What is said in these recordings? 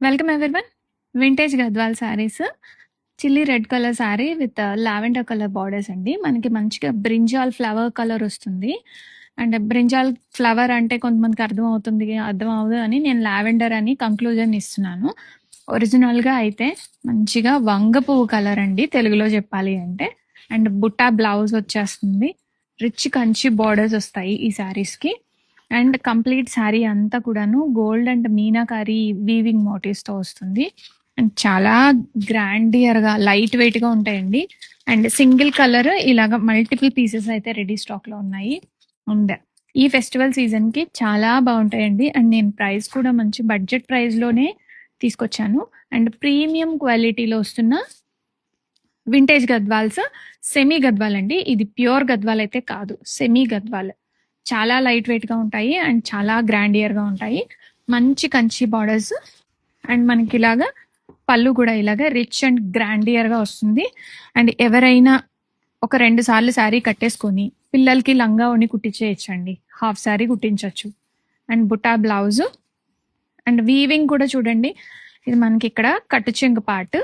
Welcome everyone. Vintage Gadwal saris. Chilli red colour sari with lavender colour borders అండి. మనకి మంచిగా brinjal flower colour వస్తుంది. And brinjal flower అంటే కొంతమందికి అర్థం అవ్వదు అని నేను లావెండర్ అని కంక్లూజన్ ఇస్తున్నాను. ఒరిజినల్గా అయితే మంచిగా వంగ పువ్వు కలర్ అండి, తెలుగులో చెప్పాలి అంటే. అండ్ బుట్టా బ్లౌజ్ వచ్చేస్తుంది. రిచ్ కంచి బార్డర్స్ వస్తాయి ఈ శారీస్కి. అండ్ కంప్లీట్ శారీ అంతా కూడాను gold and meenakari weaving motives తో వస్తుంది. అండ్ చాలా గ్రాండియర్ గా లైట్ వెయిట్ గా ఉంటాయండి. అండ్ సింగిల్ కలర్ ఇలాగా మల్టిపుల్ పీసెస్ అయితే రెడీ స్టాక్ లో ఉన్నాయి. అండ్ ఈ ఫెస్టివల్ సీజన్ కి చాలా బాగుంటాయండి. అండ్ నేను ప్రైస్ కూడా మంచి బడ్జెట్ ప్రైస్ లోనే తీసుకొచ్చాను. అండ్ ప్రీమియం క్వాలిటీలో వస్తున్న వింటేజ్ గద్వాల్స్, సెమీ గద్వాల్ అండి. ఇది ప్యూర్ గద్వాల్ అయితే కాదు, సెమీ గద్వాల్. చాలా లైట్ వెయిట్ గా ఉంటాయి అండ్ చాలా గ్రాండియర్ గా ఉంటాయి. మంచి కంచి బార్డర్స్. అండ్ మనకి ఇలాగా పళ్ళు కూడా ఇలాగా రిచ్ అండ్ గ్రాండియర్ గా వస్తుంది. అండ్ ఎవరైనా ఒక 2 సార్లు శారీ కట్టేసుకొని పిల్లలకి లంగా ఉని కుట్టించేయచ్చండి. హాఫ్ శారీ కుట్టించవచ్చు. అండ్ బుటా బ్లౌజ్. అండ్ వీవింగ్ కూడా చూడండి, ఇది మనకి ఇక్కడ కట్టు చెంగు పార్ట్.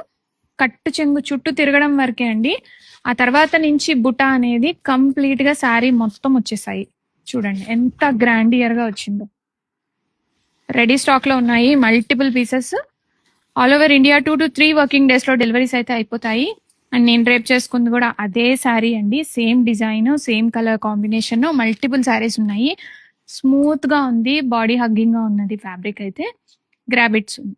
కట్టు చెంగు చుట్టూ తిరగడం వరకే అండి. ఆ తర్వాత నుంచి బుటా అనేది కంప్లీట్ గా శారీ మొత్తం వచ్చేసాయి. చూడండి ఎంత గ్రాండియర్ గా వచ్చిందో. రెడీ స్టాక్ లో ఉన్నాయి multiple pieces. All over India 2 to 3 working days లో డెలివరీస్ అయితే అయిపోతాయి. అండ్ నేను రేపు చేసుకుంది కూడా అదే శారీ అండి. Same design, same colour combination, multiple saris ఉన్నాయి. స్మూత్ గా ఉంది, బాడీ హగ్గింగ్ గా ఉన్నది ఫ్యాబ్రిక్ అయితే. Grab it soon.